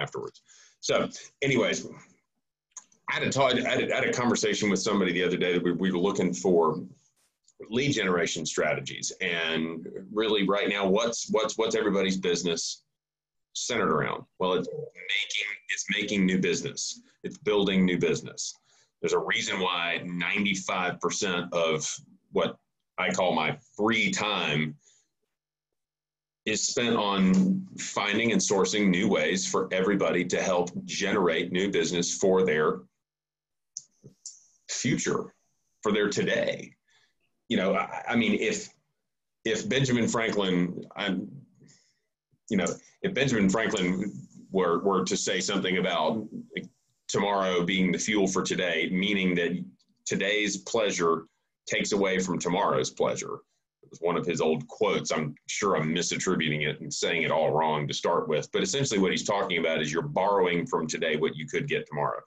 afterwards. So anyways, I had a conversation with somebody the other day that we were looking for lead generation strategies, and really right now, what's everybody's business centered around? Well, it's making new business. It's building new business. There's a reason why 95% of what I call my free time is spent on finding and sourcing new ways for everybody to help generate new business for their future, for their today. I mean, if Benjamin Franklin, if Benjamin Franklin were to say something about tomorrow being the fuel for today, meaning that today's pleasure takes away from tomorrow's pleasure. It was one of his old quotes. I'm sure I'm misattributing it and saying it all wrong to start with, but essentially what he's talking about is you're borrowing from today what you could get tomorrow.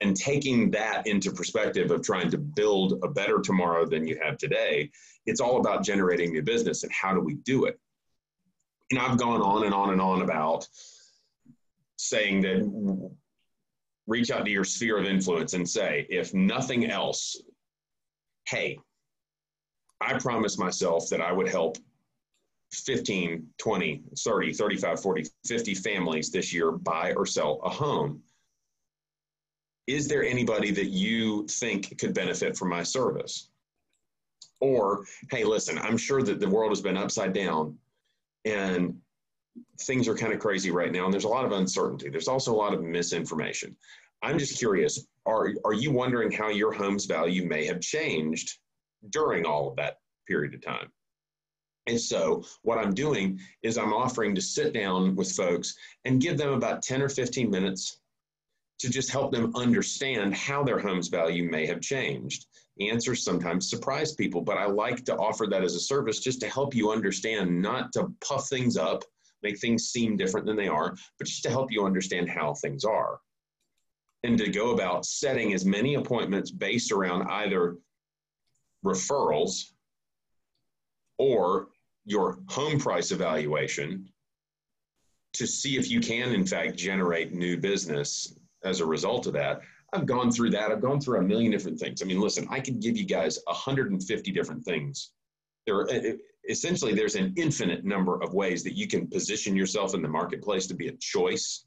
And taking that into perspective of trying to build a better tomorrow than you have today, it's all about generating new business. And how do we do it? And I've gone on and on and on about saying that reach out to your sphere of influence and say, if nothing else, hey, I promised myself that I would help 15, 20, 30, 35, 40, 50 families this year buy or sell a home. Is there anybody that you think could benefit from my service? Or, hey, listen, I'm sure that the world has been upside down and things are kind of crazy right now, and there's a lot of uncertainty. There's also a lot of misinformation. I'm just curious, are you wondering how your home's value may have changed during all of that period of time? And so what I'm doing is I'm offering to sit down with folks and give them about 10 or 15 minutes to just help them understand how their home's value may have changed. The answers sometimes surprise people, but I like to offer that as a service just to help you understand, not to puff things up, make things seem different than they are, but just to help you understand how things are. And to go about setting as many appointments based around either referrals or your home price evaluation to see if you can, in fact, generate new business as a result of that. I've gone through that. I've gone through a million different things. I mean, listen, I could give you guys 150 different things. Essentially, there's an infinite number of ways that you can position yourself in the marketplace to be a choice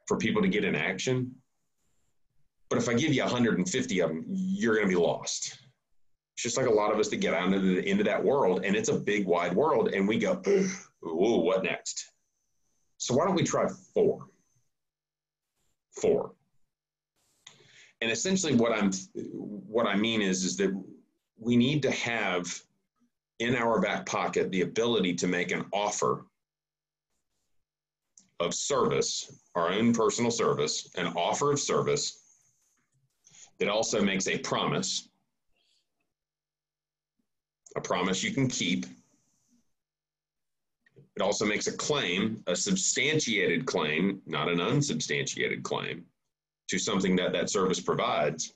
for people to get in action. But if I give you 150 of them, you're going to be lost. It's just like a lot of us that get out into that world, and it's a big, wide world, and we go, ooh, what next? So why don't we try four? And essentially what I mean is that we need to have in our back pocket the ability to make an offer of service, our own personal service, an offer of service that also makes a promise you can keep. It also makes a claim, a substantiated claim, not an unsubstantiated claim, to something that service provides,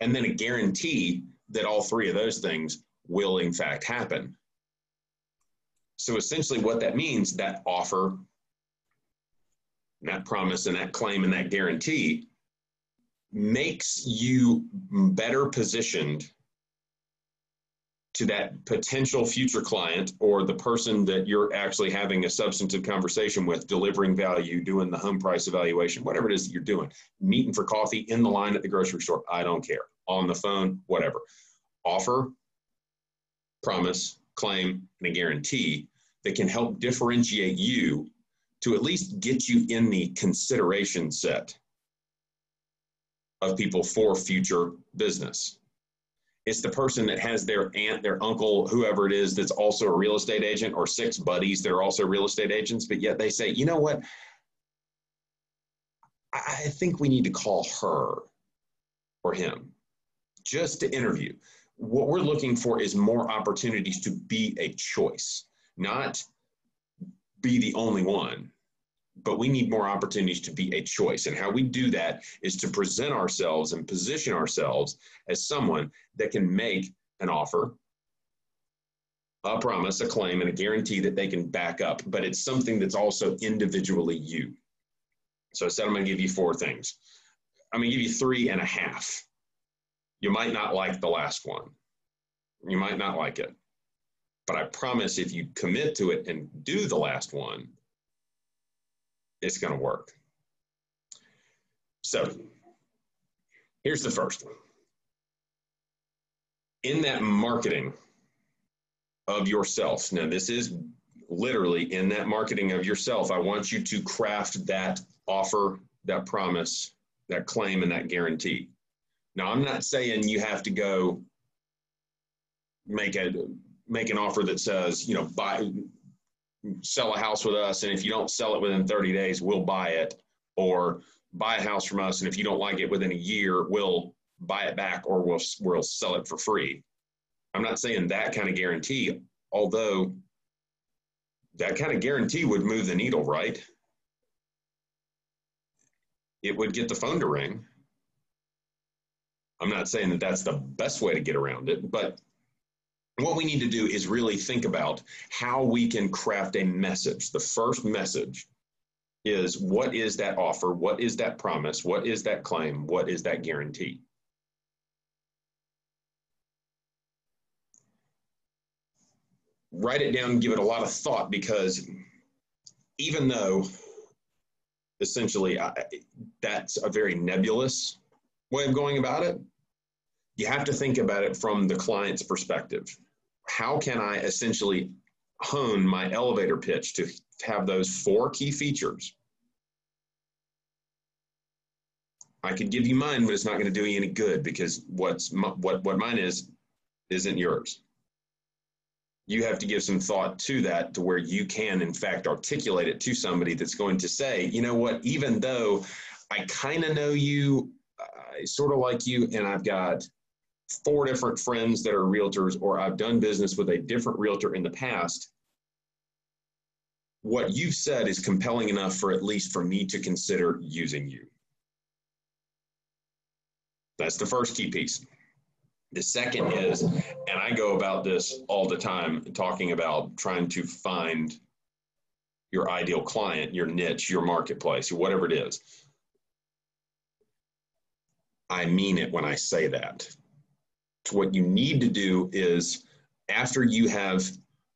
and then a guarantee that all three of those things will in fact happen. So essentially what that means, that offer, that promise, and that claim, and that guarantee makes you better positioned to that potential future client or the person that you're actually having a substantive conversation with, delivering value, doing the home price evaluation, whatever it is that you're doing, meeting for coffee, in the line at the grocery store, I don't care, on the phone, whatever. Offer, promise, claim, and a guarantee that can help differentiate you to at least get you in the consideration set of people for future business. It's the person that has their aunt, their uncle, whoever it is, that's also a real estate agent, or 6 buddies that are also real estate agents, but yet they say, you know what, I think we need to call her or him just to interview. What we're looking for is more opportunities to be a choice, not be the only one, but we need more opportunities to be a choice. And how we do that is to present ourselves and position ourselves as someone that can make an offer, a promise, a claim, and a guarantee that they can back up. But it's something that's also individually you. So I said, I'm going to give you 4 things. I'm going to give you 3.5. You might not like the last one. You might not like it. But I promise if you commit to it and do the last one, it's going to work. So here's the first one. In that marketing of yourself, now this is literally in that marketing of yourself, I want you to craft that offer, that promise, that claim, and that guarantee. Now, I'm not saying you have to go make an offer that says, sell a house with us, and if you don't sell it within 30 days, we'll buy it, or buy a house from us, and if you don't like it within a year, we'll buy it back, or we'll sell it for free. I'm not saying that kind of guarantee, although that kind of guarantee would move the needle, right? It would get the phone to ring. I'm not saying that that's the best way to get around it, but what we need to do is really think about how we can craft a message. The first message is, what is that offer? What is that promise? What is that claim? What is that guarantee? Write it down and give it a lot of thought, because even though essentially that's a very nebulous way of going about it, you have to think about it from the client's perspective. How can I essentially hone my elevator pitch to have those 4 key features? I could give you mine, but it's not going to do you any good, because what mine is isn't yours. You have to give some thought to that, to where you can, in fact, articulate it to somebody that's going to say, you know what, even though I kind of know you, I sort of like you, and I've got 4 different friends that are realtors, or I've done business with a different realtor in the past, what you've said is compelling enough for at least for me to consider using you. That's the first key piece. The second is, and I go about this all the time, talking about trying to find your ideal client, your niche, your marketplace, whatever it is. I mean it when I say that. What you need to do is, after you have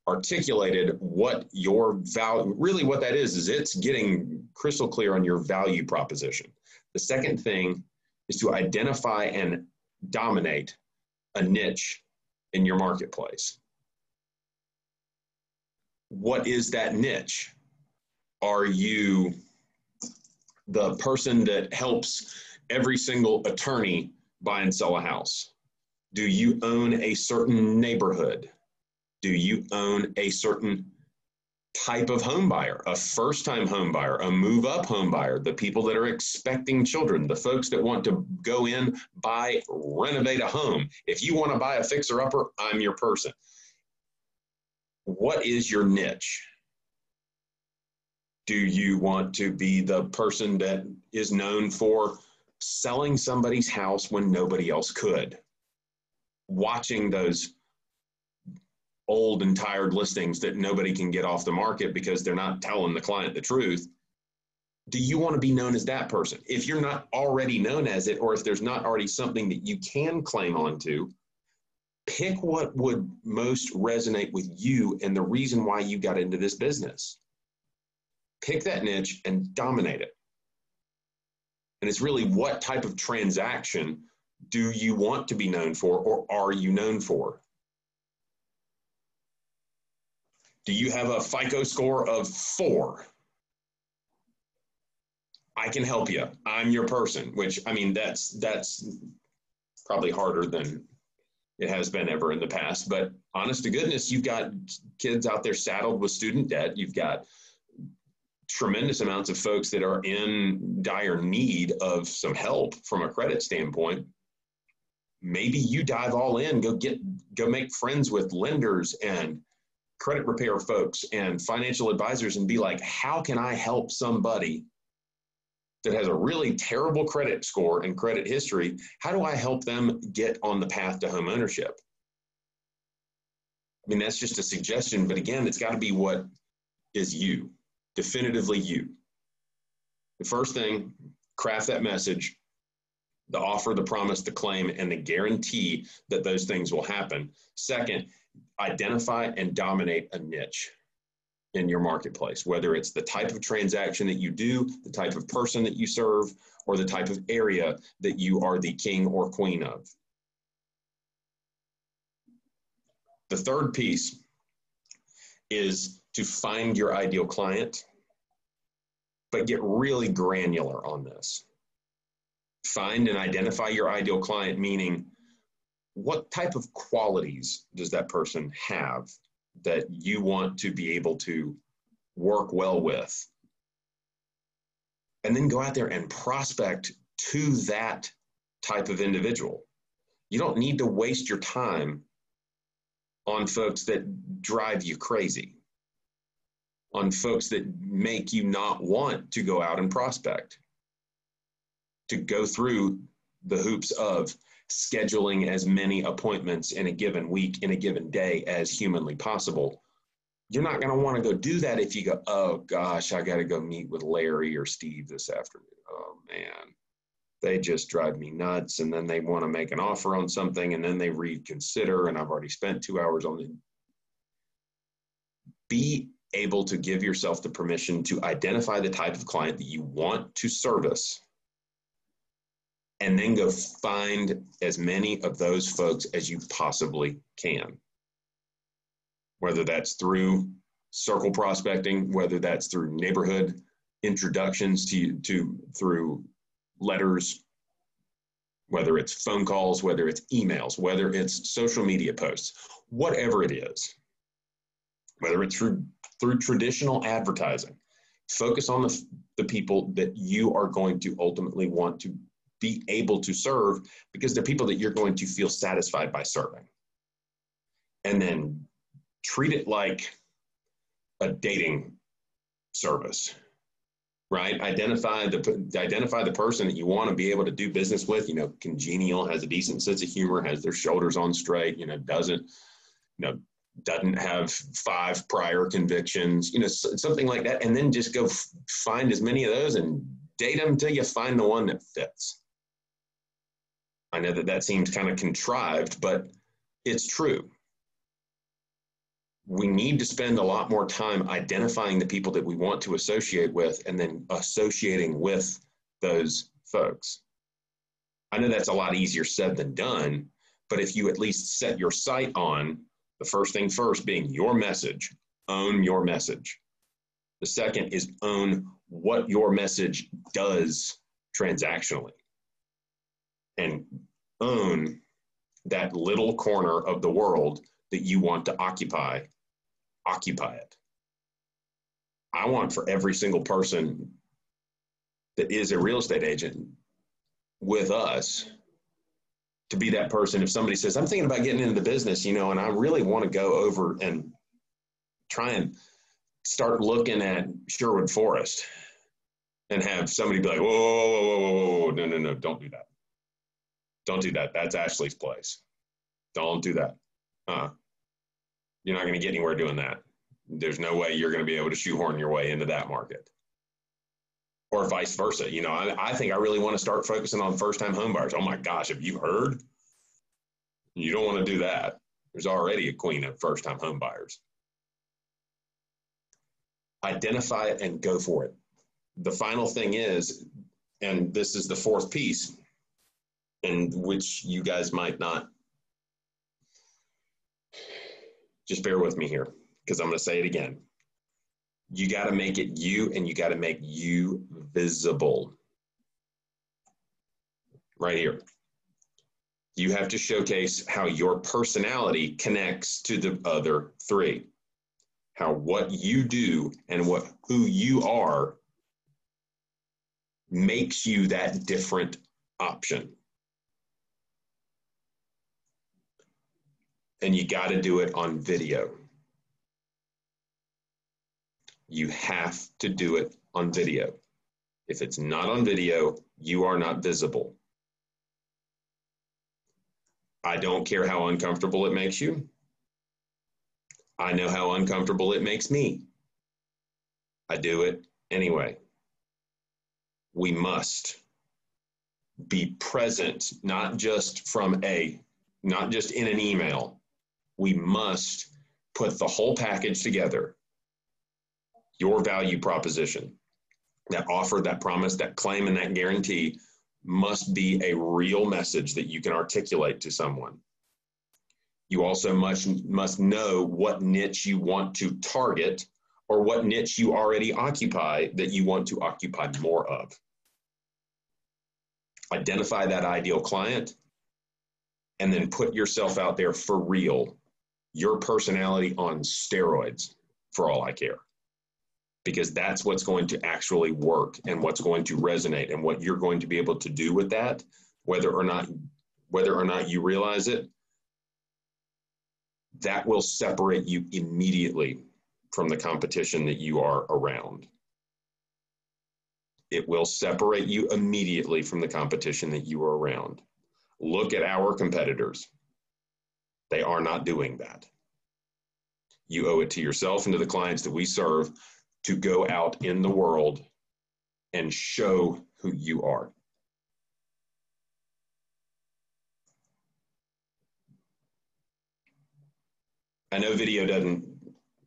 articulated what your value, really what that is it's getting crystal clear on your value proposition. The second thing is to identify and dominate a niche in your marketplace. What is that niche? Are you the person that helps every single attorney buy and sell a house? Do you own a certain neighborhood? Do you own a certain type of home buyer, a first-time home buyer, a move-up home buyer, the people that are expecting children, the folks that want to go in, buy, renovate a home? If you want to buy a fixer-upper, I'm your person. What is your niche? Do you want to be the person that is known for selling somebody's house when nobody else could? Watching those old and tired listings that nobody can get off the market because they're not telling the client the truth. Do you want to be known as that person? If you're not already known as it, or if there's not already something that you can claim onto, pick what would most resonate with you and the reason why you got into this business. Pick that niche and dominate it. And it's really, what type of transaction do you want to be known for, or are you known for? Do you have a FICO score of 4? I can help you. I'm your person, which, I mean, that's probably harder than it has been ever in the past. But honest to goodness, you've got kids out there saddled with student debt. You've got tremendous amounts of folks that are in dire need of some help from a credit standpoint. Maybe you dive all in, go make friends with lenders and credit repair folks and financial advisors, and be like, how can I help somebody that has a really terrible credit score and credit history? How do I help them get on the path to home ownership? I mean, that's just a suggestion, but again, it's got to be what is you, definitively you. The first thing, craft that message, the offer, the promise, the claim, and the guarantee that those things will happen. Second, identify and dominate a niche in your marketplace, whether it's the type of transaction that you do, the type of person that you serve, or the type of area that you are the king or queen of. The third piece is to find your ideal client, but get really granular on this. Find and identify your ideal client, meaning what type of qualities does that person have that you want to be able to work well with? And then go out there and prospect to that type of individual. You don't need to waste your time on folks that drive you crazy, on folks that make you not want to go out and prospect, to go through the hoops of scheduling as many appointments in a given week, in a given day as humanly possible. You're not going to want to go do that if you go, oh gosh, I got to go meet with Larry or Steve this afternoon. Oh man, they just drive me nuts. And then they want to make an offer on something and then they reconsider and I've already spent 2 hours on it. Be able to give yourself the permission to identify the type of client that you want to service, and then go find as many of those folks as you possibly can. Whether that's through circle prospecting, whether that's through neighborhood introductions to through letters, whether it's phone calls, whether it's emails, whether it's social media posts, whatever it is, whether it's through traditional advertising, focus on the people that you are going to ultimately want to be able to serve, because they're people that you're going to feel satisfied by serving. And then treat it like a dating service, right? Identify the person that you want to be able to do business with, congenial, has a decent sense of humor, has their shoulders on straight, doesn't have 5 prior convictions, something like that. And then just go find as many of those and date them until you find the one that fits. I know that seems kind of contrived, but it's true. We need to spend a lot more time identifying the people that we want to associate with and then associating with those folks. I know that's a lot easier said than done, but if you at least set your sight on the first thing first being your message, own your message. The second is own what your message does transactionally. And own that little corner of the world that you want to occupy it. I want for every single person that is a real estate agent with us to be that person. If somebody says, I'm thinking about getting into the business, and I really want to go over and try and start looking at Sherwood Forest, and have somebody be like, whoa, no, don't do that. Don't do that. That's Ashley's place. Don't do that. You're not going to get anywhere doing that. There's no way you're going to be able to shoehorn your way into that market. Or vice versa. I think I really want to start focusing on first-time home buyers. Oh my gosh, have you heard? You don't want to do that. There's already a queen of first-time home buyers. Identify it and go for it. The final thing is, and this is the fourth piece, in which you guys might not, just bear with me here, because I'm going to say it again. You got to make it you, and you got to make you visible. Right here. You have to showcase how your personality connects to the other 3. How what you do and who you are makes you that different option. And you got to do it on video. You have to do it on video. If it's not on video, you are not visible. I don't care how uncomfortable it makes you. I know how uncomfortable it makes me. I do it anyway. we must be present, not just in an email. We must put the whole package together. Your value proposition, that offer, that promise, that claim, and that guarantee must be a real message that you can articulate to someone. You also must know what niche you want to target or what niche you already occupy that you want to occupy more of. Identify that ideal client and then put yourself out there for real. Your personality on steroids, for all I care. Because that's what's going to actually work and what's going to resonate and what you're going to be able to do with that, whether or not you realize it, that will separate you immediately from the competition that you are around. It will separate you immediately from the competition that you are around. Look at our competitors. They are not doing that. You owe it to yourself and to the clients that we serve to go out in the world and show who you are. I know video doesn't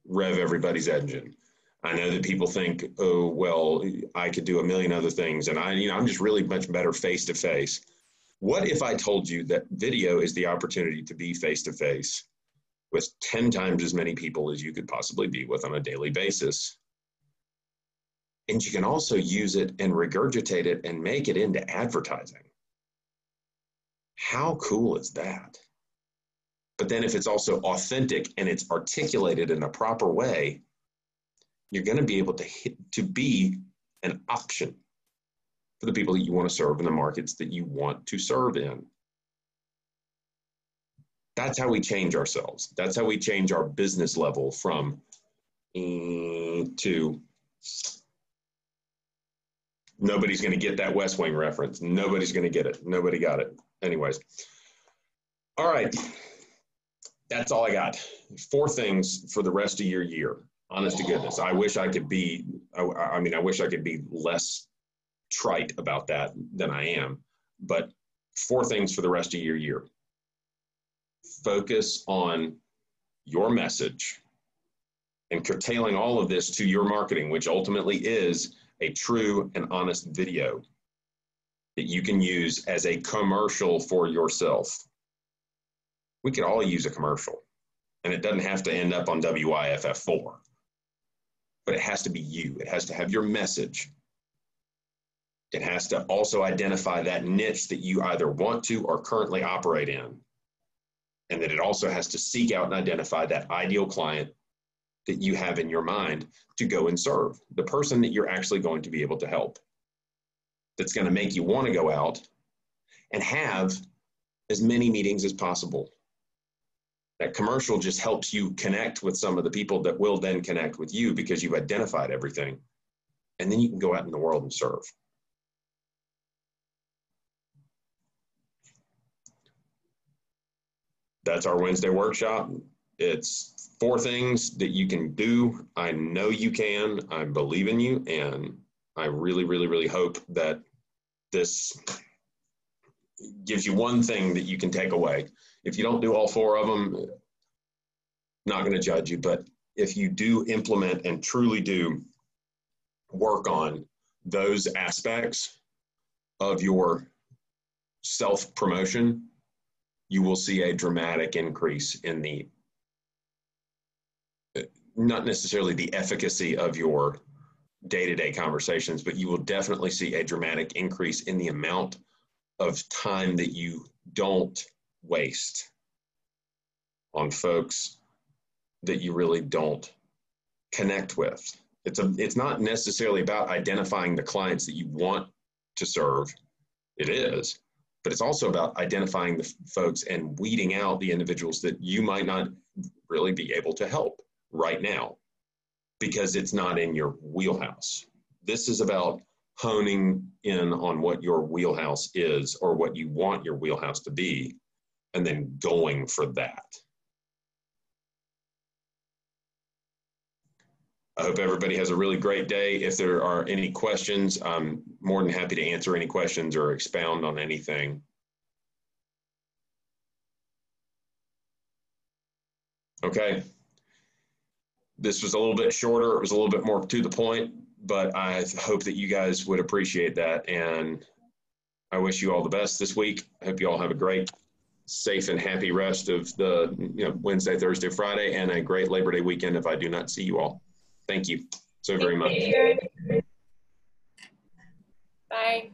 rev everybody's engine. I know that people think, oh, well, I could do a million other things, and I'm just really much better face-to-face. What if I told you that video is the opportunity to be face-to-face with 10 times as many people as you could possibly be with on a daily basis? And you can also use it and regurgitate it and make it into advertising. How cool is that? But then if it's also authentic and it's articulated in a proper way, you're going to be able to be an option for the people that you want to serve in the markets that you want to serve in. That's how we change ourselves. That's how we change our business level from to nobody's going to get that West Wing reference. Nobody's going to get it. Nobody got it. Anyways. All right. That's all I got. 4 things for the rest of your year. Honest to goodness. I wish I could be, I wish I could be less trite about that than I am. But 4 things for the rest of your year. Focus on your message and curtailing all of this to your marketing, which ultimately is a true and honest video that you can use as a commercial for yourself. We could all use a commercial, and it doesn't have to end up on WIFF4, but it has to be you. It has to have your message. It has to also identify that niche that you either want to or currently operate in, and that it also has to seek out and identify that ideal client that you have in your mind to go and serve, the person that you're actually going to be able to help, that's going to make you want to go out and have as many meetings as possible. That commercial just helps you connect with some of the people that will then connect with you because you've identified everything. And then you can go out in the world and serve. That's our Wednesday workshop. It's 4 things that you can do. I know you can. I believe in you. And I really, really, really hope that this gives you one thing that you can take away. If you don't do all 4 of them, not going to judge you, but if you do implement and truly do work on those aspects of your self-promotion, you will see a dramatic increase in the, not necessarily the efficacy of your day-to-day conversations, but you will definitely see a dramatic increase in the amount of time that you don't waste on folks that you really don't connect with. It's not necessarily about identifying the clients that you want to serve. It is, but it's also about identifying the folks and weeding out the individuals that you might not really be able to help right now because it's not in your wheelhouse. This is about honing in on what your wheelhouse is or what you want your wheelhouse to be, and then going for that. I hope everybody has a really great day. If there are any questions, I'm more than happy to answer any questions or expound on anything. Okay. This was a little bit shorter. It was a little bit more to the point, but I hope that you guys would appreciate that. And I wish you all the best this week. I hope you all have a great, safe, and happy rest of the Wednesday, Thursday, Friday, and a great Labor Day weekend if I do not see you all. Thank you so very much. Bye.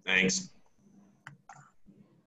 Thanks.